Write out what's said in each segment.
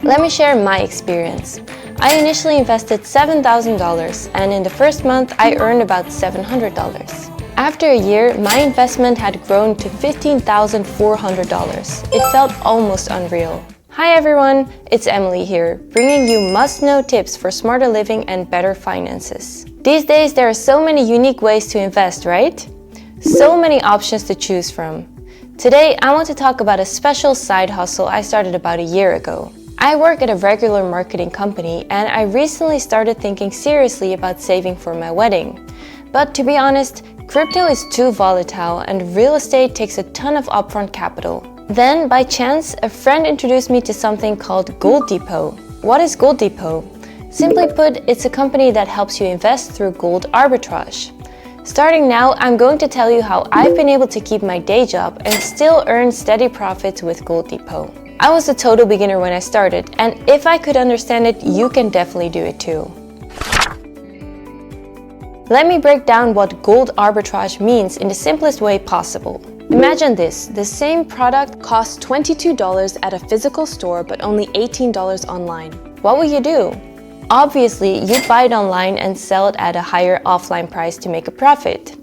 Let me share my experience. I initially invested $7,000 and in the first month I earned about $700. After a year, my investment had grown to $15,400. It felt almost unreal. Hi everyone, it's Emily here, bringing you must-know tips for smarter living and better finances. These days there are so many unique ways to invest, right? So many options to choose from. Today I want to talk about a special side hustle I started about a year ago. I work at a regular marketing company and I recently started thinking seriously about saving for my wedding. But to be honest, crypto is too volatile and real estate takes a ton of upfront capital. Then, by chance, a friend introduced me to something called Gold Depot. What is Gold Depot? Simply put, it's a company that helps you invest through gold arbitrage. Starting now, I'm going to tell you how I've been able to keep my day job and still earn steady profits with Gold Depot. I was a total beginner when I started, and if I could understand it, you can definitely do it too. Let me break down what gold arbitrage means in the simplest way possible. Imagine this, the same product costs $22 at a physical store but only $18 online. What will you do? Obviously, you'd buy it online and sell it at a higher offline price to make a profit.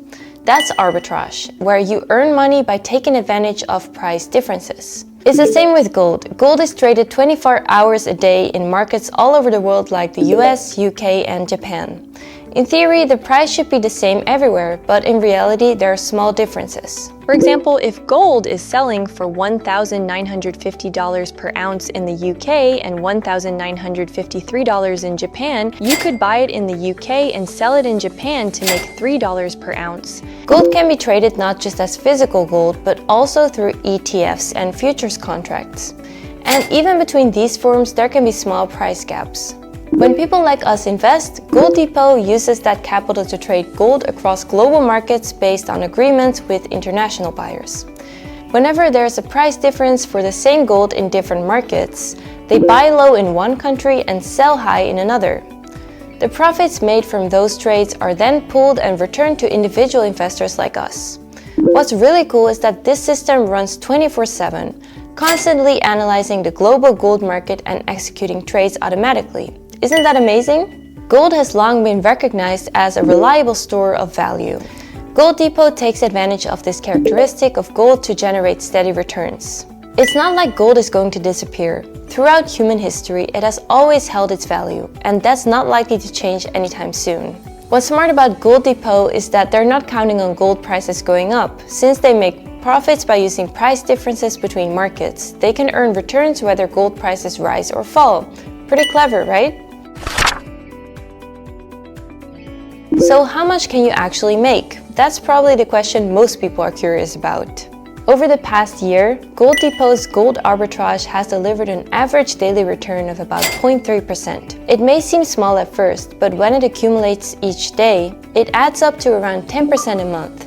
That's arbitrage, where you earn money by taking advantage of price differences. It's the same with gold. Gold is traded 24 hours a day in markets all over the world like the US, UK, and Japan. In theory, the price should be the same everywhere, but in reality, there are small differences. For example, if gold is selling for $1,950 per ounce in the UK and $1,953 in Japan, you could buy it in the UK and sell it in Japan to make $3 per ounce. Gold can be traded not just as physical gold, but also through ETFs and futures contracts. And even between these forms, there can be small price gaps. When people like us invest, Gold Depot uses that capital to trade gold across global markets based on agreements with international buyers. Whenever there's a price difference for the same gold in different markets, they buy low in one country and sell high in another. The profits made from those trades are then pooled and returned to individual investors like us. What's really cool is that this system runs 24/7, constantly analyzing the global gold market and executing trades automatically. Isn't that amazing? Gold has long been recognized as a reliable store of value. Gold Depot takes advantage of this characteristic of gold to generate steady returns. It's not like gold is going to disappear. Throughout human history, it has always held its value, and that's not likely to change anytime soon. What's smart about Gold Depot is that they're not counting on gold prices going up. Since they make profits by using price differences between markets, they can earn returns whether gold prices rise or fall. Pretty clever, right? So how much can you actually make? That's probably the question most people are curious about. Over the past year, Gold Depot's gold arbitrage has delivered an average daily return of about 0.3%. It may seem small at first, but when it accumulates each day, it adds up to around 10% a month.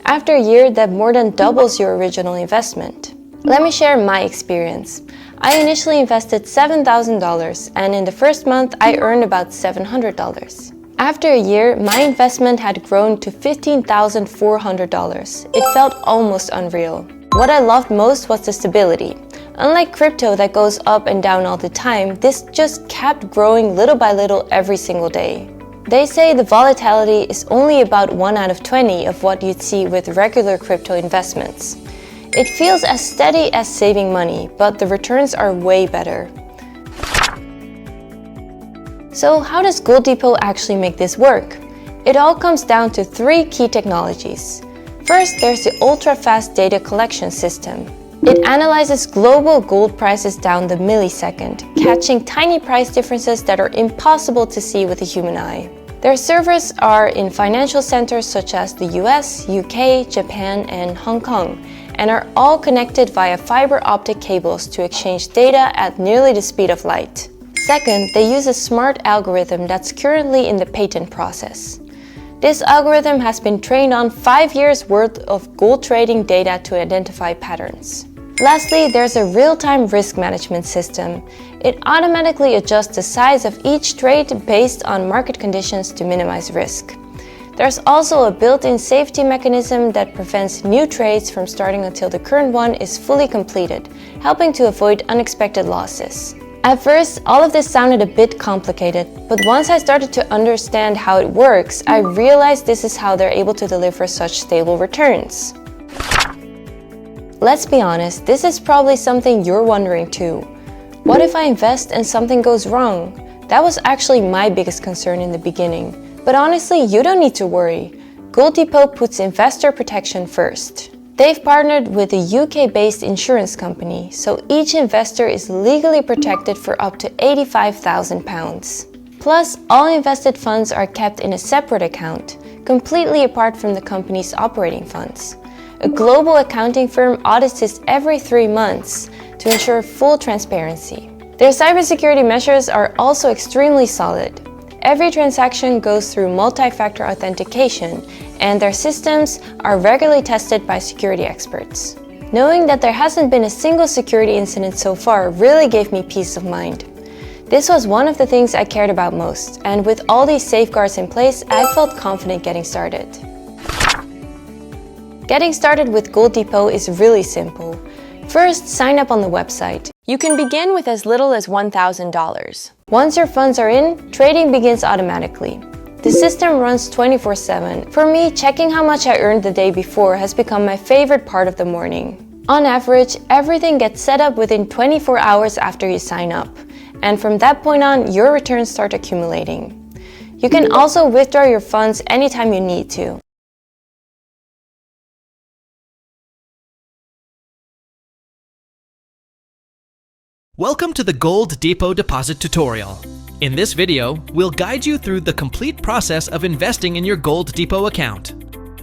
After a year, that more than doubles your original investment. Let me share my experience. I initially invested $7,000 and in the first month I earned about $700. After a year, my investment had grown to $15,400. It felt almost unreal. What I loved most was the stability. Unlike crypto that goes up and down all the time, this just kept growing little by little every single day. They say the volatility is only about 1 out of 20 of what you'd see with regular crypto investments. It feels as steady as saving money, but the returns are way better. So how does Gold Depot actually make this work? It all comes down to 3 key technologies. First, there's the ultra-fast data collection system. It analyzes global gold prices down the millisecond, catching tiny price differences that are impossible to see with the human eye. Their servers are in financial centers such as the US, UK, Japan, and Hong Kong, and are all connected via fiber optic cables to exchange data at nearly the speed of light. Second, they use a smart algorithm that's currently in the patent process. This algorithm has been trained on 5 years' worth of gold trading data to identify patterns. Lastly, there's a real-time risk management system. It automatically adjusts the size of each trade based on market conditions to minimize risk. There's also a built-in safety mechanism that prevents new trades from starting until the current one is fully completed, helping to avoid unexpected losses. At first, all of this sounded a bit complicated, but once I started to understand how it works, I realized this is how they're able to deliver such stable returns. Let's be honest, this is probably something you're wondering too. What if I invest and something goes wrong? That was actually my biggest concern in the beginning. But honestly, you don't need to worry. Gold Depot puts investor protection first. They've partnered with a UK-based insurance company, so each investor is legally protected for up to £85,000. Plus, all invested funds are kept in a separate account, completely apart from the company's operating funds. A global accounting firm audits this every 3 months to ensure full transparency. Their cybersecurity measures are also extremely solid. Every transaction goes through multi-factor authentication, and their systems are regularly tested by security experts. Knowing that there hasn't been a single security incident so far really gave me peace of mind. This was one of the things I cared about most, and with all these safeguards in place, I felt confident getting started. Getting started with Gold Depot is really simple. First, sign up on the website. You can begin with as little as $1,000. Once your funds are in, trading begins automatically. The system runs 24/7. For me, checking how much I earned the day before has become my favorite part of the morning. On average, everything gets set up within 24 hours after you sign up. And from that point on, your returns start accumulating. You can also withdraw your funds anytime you need to. Welcome to the Gold Depot Deposit tutorial. In this video, we'll guide you through the complete process of investing in your Gold Depot account.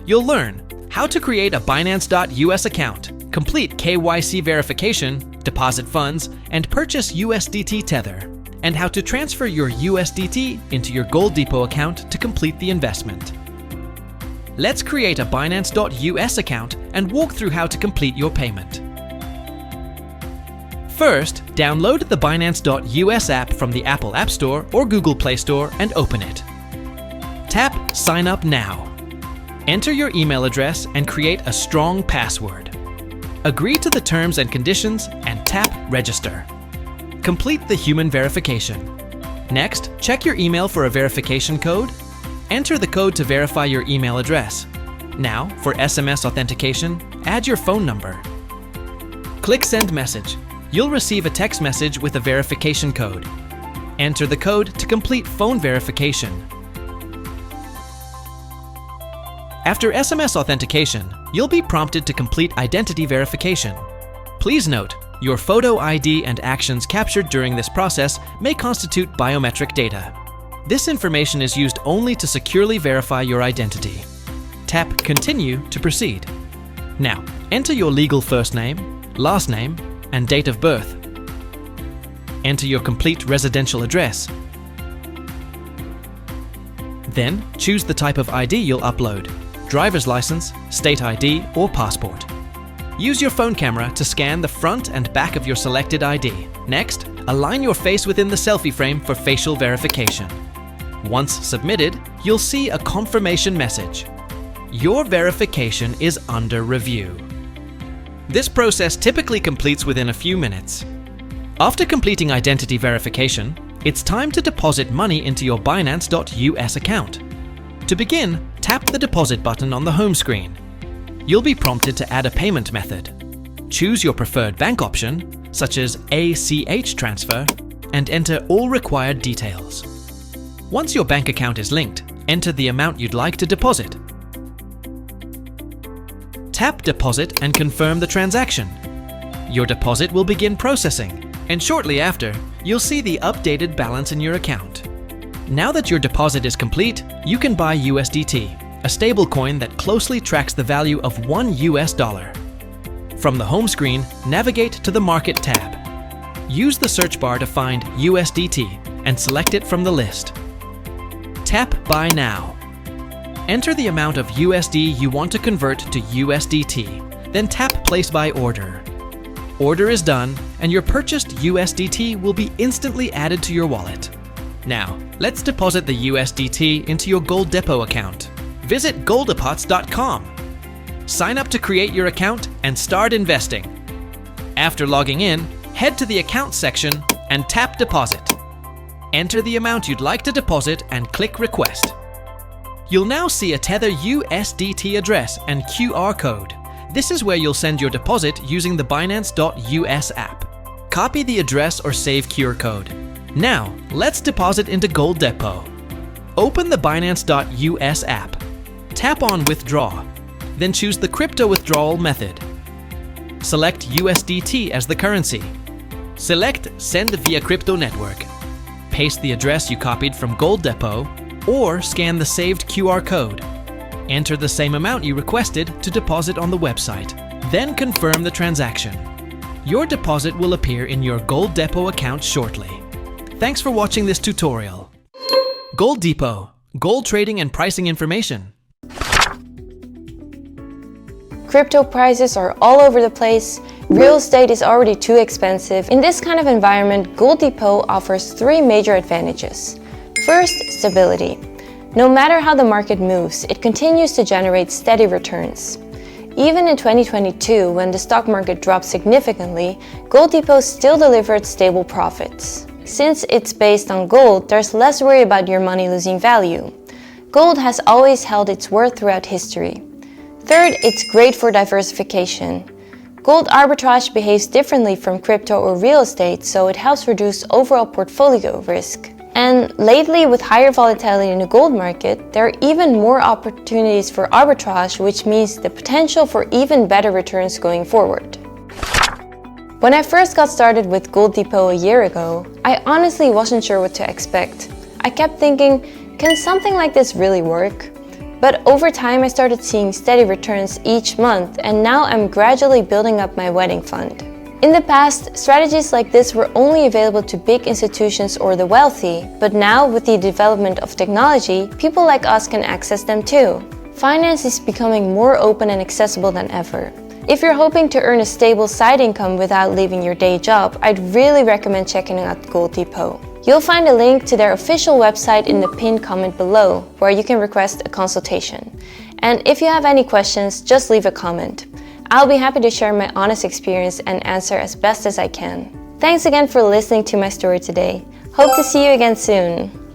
You'll learn how to create a Binance.US account, complete KYC verification, deposit funds, and purchase USDT Tether, and how to transfer your USDT into your Gold Depot account to complete the investment. Let's create a Binance.US account and walk through how to complete your payment. First, download the Binance.US app from the Apple App Store or Google Play Store and open it. Tap Sign Up Now. Enter your email address and create a strong password. Agree to the terms and conditions and tap Register. Complete the human verification. Next, check your email for a verification code. Enter the code to verify your email address. Now, for SMS authentication, add your phone number. Click Send Message. You'll receive a text message with a verification code. Enter the code to complete phone verification. After SMS authentication, you'll be prompted to complete identity verification. Please note, your photo ID and actions captured during this process may constitute biometric data. This information is used only to securely verify your identity. Tap Continue to proceed. Now, enter your legal first name, last name, and date of birth. Enter your complete residential address. Then, choose the type of ID you'll upload: driver's license, state ID, or passport. Use your phone camera to scan the front and back of your selected ID. Next, align your face within the selfie frame for facial verification. Once submitted, you'll see a confirmation message. Your verification is under review. This process typically completes within a few minutes. After completing identity verification, it's time to deposit money into your Binance.US account. To begin, tap the deposit button on the home screen. You'll be prompted to add a payment method. Choose your preferred bank option, such as ACH transfer, and enter all required details. Once your bank account is linked, enter the amount you'd like to deposit. Tap Deposit and confirm the transaction. Your deposit will begin processing, and shortly after, you'll see the updated balance in your account. Now that your deposit is complete, you can buy USDT, a stablecoin that closely tracks the value of $1. From the home screen, navigate to the Market tab. Use the search bar to find USDT and select it from the list. Tap Buy Now. Enter the amount of USD you want to convert to USDT, then tap Place by Order. Order is done, and your purchased USDT will be instantly added to your wallet. Now, let's deposit the USDT into your Gold Depot account. Visit goldapots.com. Sign up to create your account and start investing. After logging in, head to the Account section and tap Deposit. Enter the amount you'd like to deposit and click Request. You'll now see a Tether USDT address and QR code. This is where you'll send your deposit using the Binance.US app. Copy the address or save QR code. Now, let's deposit into Gold Depot. Open the Binance.US app. Tap on Withdraw. Then choose the crypto withdrawal method. Select USDT as the currency. Select Send via Crypto Network. Paste the address you copied from Gold Depot or scan the saved QR code. Enter the same amount you requested to deposit on the website. Then confirm the transaction. Your deposit will appear in your Gold Depot account shortly. Thanks for watching this tutorial. Gold Depot. Gold trading and pricing information. Crypto prices are all over the place. Real estate is already too expensive. In this kind of environment, Gold Depot offers 3 major advantages. First, stability. No matter how the market moves, it continues to generate steady returns. Even in 2022, when the stock market dropped significantly, Gold Depot still delivered stable profits. Since it's based on gold, there's less worry about your money losing value. Gold has always held its worth throughout history. Third, it's great for diversification. Gold arbitrage behaves differently from crypto or real estate, so it helps reduce overall portfolio risk. And lately, with higher volatility in the gold market, there are even more opportunities for arbitrage, which means the potential for even better returns going forward. When I first got started with Gold Depot a year ago, I honestly wasn't sure what to expect. I kept thinking, can something like this really work? But over time, I started seeing steady returns each month, and now I'm gradually building up my wedding fund. In the past, strategies like this were only available to big institutions or the wealthy, but now with the development of technology, people like us can access them too. Finance is becoming more open and accessible than ever. If you're hoping to earn a stable side income without leaving your day job, I'd really recommend checking out Gold Depot. You'll find a link to their official website in the pinned comment below, where you can request a consultation. And if you have any questions, just leave a comment. I'll be happy to share my honest experience and answer as best as I can. Thanks again for listening to my story today. Hope to see you again soon.